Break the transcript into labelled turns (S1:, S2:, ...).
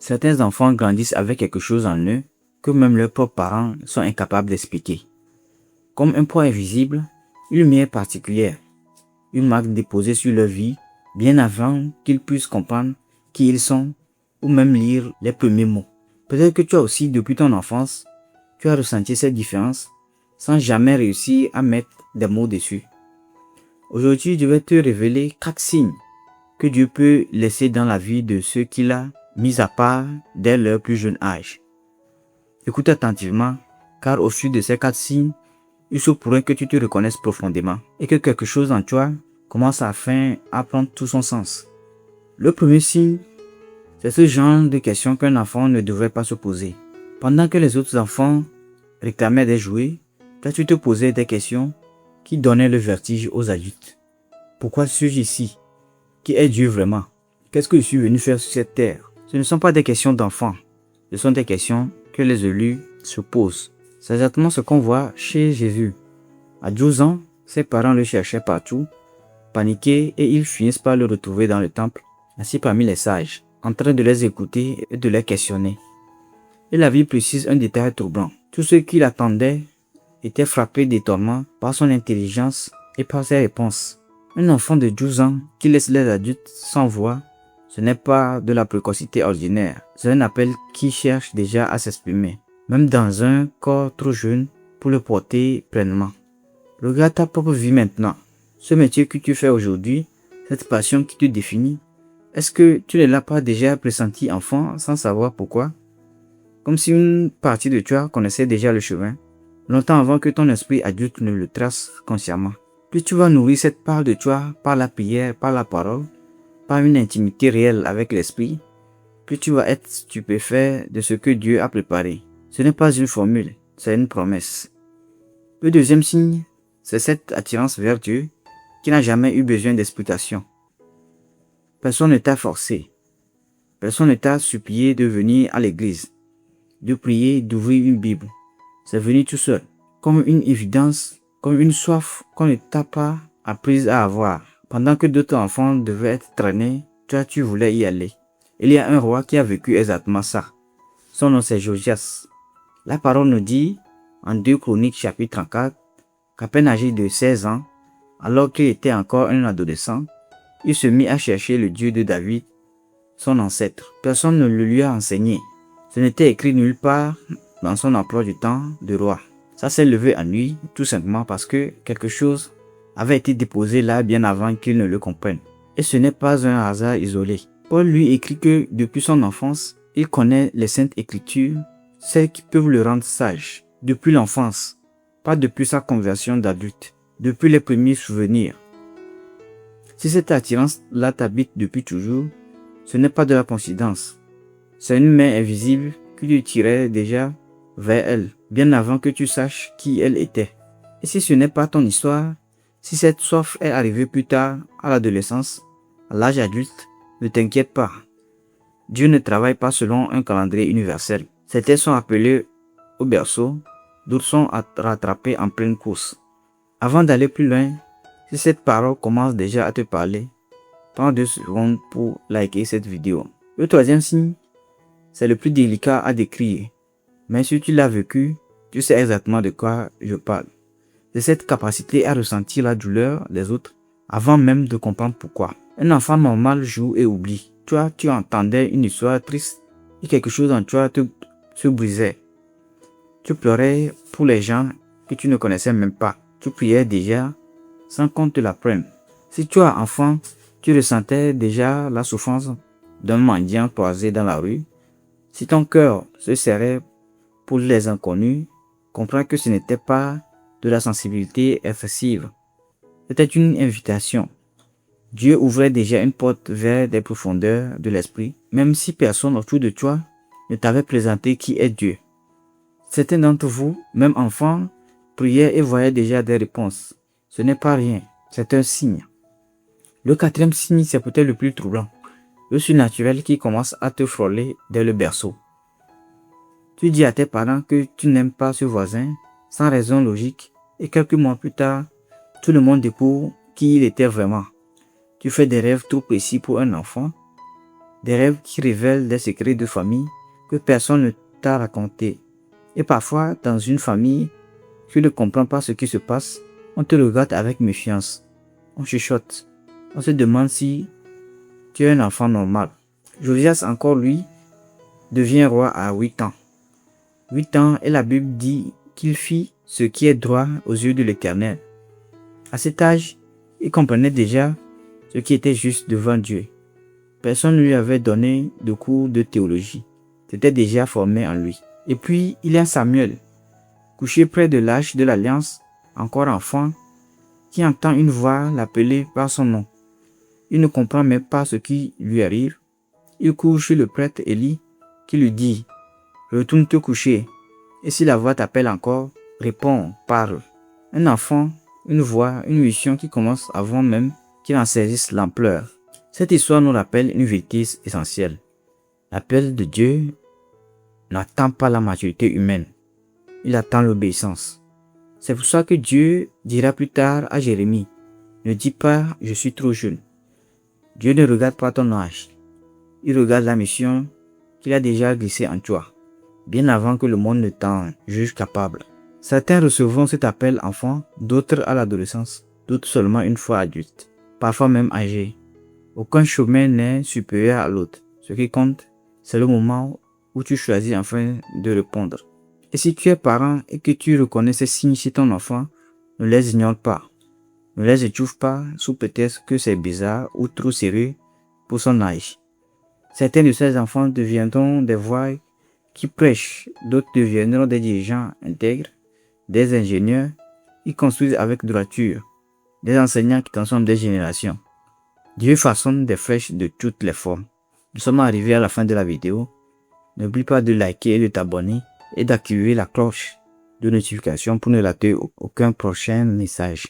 S1: Certains enfants grandissent avec quelque chose en eux que même leurs propres parents sont incapables d'expliquer. Comme un poids invisible, une lumière particulière, une marque déposée sur leur vie, bien avant qu'ils puissent comprendre qui ils sont ou même lire les premiers mots. Peut-être que tu as aussi, depuis ton enfance, tu as ressenti cette différence sans jamais réussir à mettre des mots dessus. Aujourd'hui, je vais te révéler 4 signes que Dieu peut laisser dans la vie de ceux qu'il a mis à part dès leur plus jeune âge. Écoute attentivement, car au fil de ces 4 signes, il se pourrait que tu te reconnaisses profondément et que quelque chose en toi commence enfin à prendre tout son sens. Le premier signe, c'est ce genre de questions qu'un enfant ne devrait pas se poser. Pendant que les autres enfants réclamaient des jouets, toi tu te posais des questions qui donnaient le vertige aux adultes. Pourquoi suis-je ici? Qui est Dieu vraiment? Qu'est-ce que je suis venu faire sur cette terre? Ce ne sont pas des questions d'enfants, ce sont des questions que les élus se posent. C'est exactement ce qu'on voit chez Jésus. À 12 ans, ses parents le cherchaient partout, paniqués, et ils finissent par le retrouver dans le temple, assis parmi les sages, en train de les écouter et de les questionner. Et la Bible précise un détail troublant. Tous ceux qui l'attendaient étaient frappés d'étonnement par son intelligence et par ses réponses. Un enfant de 12 ans qui laisse les adultes sans voix, ce n'est pas de la précocité ordinaire, c'est un appel qui cherche déjà à s'exprimer, même dans un corps trop jeune pour le porter pleinement. Regarde ta propre vie maintenant. Ce métier que tu fais aujourd'hui, cette passion qui te définit, est-ce que tu ne l'as pas déjà pressenti enfant sans savoir pourquoi? Comme si une partie de toi connaissait déjà le chemin, longtemps avant que ton esprit adulte ne le trace consciemment. Plus tu vas nourrir cette part de toi par la prière, par la parole, par une intimité réelle avec l'esprit, plus tu vas être stupéfait de ce que Dieu a préparé. Ce n'est pas une formule, c'est une promesse. Le deuxième signe, c'est cette attirance vers Dieu qui n'a jamais eu besoin d'explication. Personne ne t'a forcé. Personne ne t'a supplié de venir à l'église, de prier, d'ouvrir une Bible. C'est venu tout seul, comme une évidence, comme une soif qu'on ne t'a pas apprise à avoir. Pendant que d'autres enfants devaient être traînés, toi tu voulais y aller. Il y a un roi qui a vécu exactement ça. Son nom c'est Josias. La parole nous dit, en 2 Chroniques chapitre 34, qu'à peine âgé de 16 ans, alors qu'il était encore un adolescent, il se mit à chercher le Dieu de David, son ancêtre. Personne ne le lui a enseigné. Ce n'était écrit nulle part dans son emploi du temps de roi. Ça s'est levé en lui, tout simplement parce que quelque chose avait été déposé là bien avant qu'il ne le comprenne. Et ce n'est pas un hasard isolé. Paul lui écrit que depuis son enfance, il connaît les saintes écritures, celles qui peuvent le rendre sage. Depuis l'enfance, pas depuis sa conversion d'adulte, depuis les premiers souvenirs. Si cette attirance-là t'habite depuis toujours, ce n'est pas de la coïncidence. C'est une main invisible qui te tirait déjà vers elle, bien avant que tu saches qui elle était. Et si ce n'est pas ton histoire, si cette soif est arrivée plus tard, à l'adolescence, à l'âge adulte, ne t'inquiète pas. Dieu ne travaille pas selon un calendrier universel. Certains sont appelés au berceau, d'autres sont rattrapés en pleine course. Avant d'aller plus loin, si cette parole commence déjà à te parler, prends 2 secondes pour liker cette vidéo. Le troisième signe, c'est le plus délicat à décrire. Mais si tu l'as vécu, tu sais exactement de quoi je parle. C'est cette capacité à ressentir la douleur des autres avant même de comprendre pourquoi. Un enfant normal joue et oublie. Toi, tu entendais une histoire triste et quelque chose en toi se brisait. Tu pleurais pour les gens que tu ne connaissais même pas. Tu priais déjà sans qu'on te l'apprenne. Si tu es enfant, tu ressentais déjà la souffrance d'un mendiant croisé dans la rue. Si ton cœur se serrait pour les inconnus, comprends que ce n'était pas de la sensibilité excessive. C'était une invitation. Dieu ouvrait déjà une porte vers des profondeurs de l'esprit, même si personne autour de toi ne t'avait présenté qui est Dieu. Certains d'entre vous, même enfants, priaient et voyaient déjà des réponses. Ce n'est pas rien, c'est un signe. Le quatrième signe, c'est peut-être le plus troublant. Le surnaturel qui commence à te frôler dès le berceau. Tu dis à tes parents que tu n'aimes pas ce voisin, sans raison logique, et quelques mois plus tard, tout le monde découvre qui il était vraiment. Tu fais des rêves trop précis pour un enfant, des rêves qui révèlent des secrets de famille que personne ne t'a raconté. Et parfois, dans une famille, tu ne comprends pas ce qui se passe, on te regarde avec méfiance, on chuchote, on se demande si tu es un enfant normal. Josias, encore lui, devient roi à 8 ans. 8 ans, et la Bible dit qu'il fit ce qui est droit aux yeux de l'Éternel. À cet âge, il comprenait déjà ce qui était juste devant Dieu. Personne ne lui avait donné de cours de théologie. C'était déjà formé en lui. Et puis, il y a Samuel, couché près de l'arche de l'Alliance, encore enfant, qui entend une voix l'appeler par son nom. Il ne comprend même pas ce qui lui arrive. Il court chez le prêtre Élie, qui lui dit « Retourne te coucher. Et si la voix t'appelle encore, réponds, parle. » Un enfant, une voix, une mission qui commence avant même qu'il en saisisse l'ampleur. Cette histoire nous rappelle une vérité essentielle. L'appel de Dieu n'attend pas la maturité humaine. Il attend l'obéissance. C'est pour ça que Dieu dira plus tard à Jérémie, « Ne dis pas, je suis trop jeune. » Dieu ne regarde pas ton âge. Il regarde la mission qu'il a déjà glissée en toi, bien avant que le monde ne t'en juge capable. Certains recevront cet appel enfant, d'autres à l'adolescence, d'autres seulement une fois adultes, parfois même âgés. Aucun chemin n'est supérieur à l'autre. Ce qui compte, c'est le moment où tu choisis enfin de répondre. Et si tu es parent et que tu reconnais ces signes chez ton enfant, ne les ignore pas. Ne les étouffe pas sous prétexte que c'est bizarre ou trop sérieux pour son âge. Certains de ces enfants deviendront des voix qui prêchent, d'autres deviendront des dirigeants intègres, des ingénieurs qui construisent avec droiture, des enseignants qui transforment des générations. Dieu façonne des flèches de toutes les formes. Nous sommes arrivés à la fin de la vidéo. N'oublie pas de liker et de t'abonner et d'activer la cloche de notification pour ne rater aucun prochain message.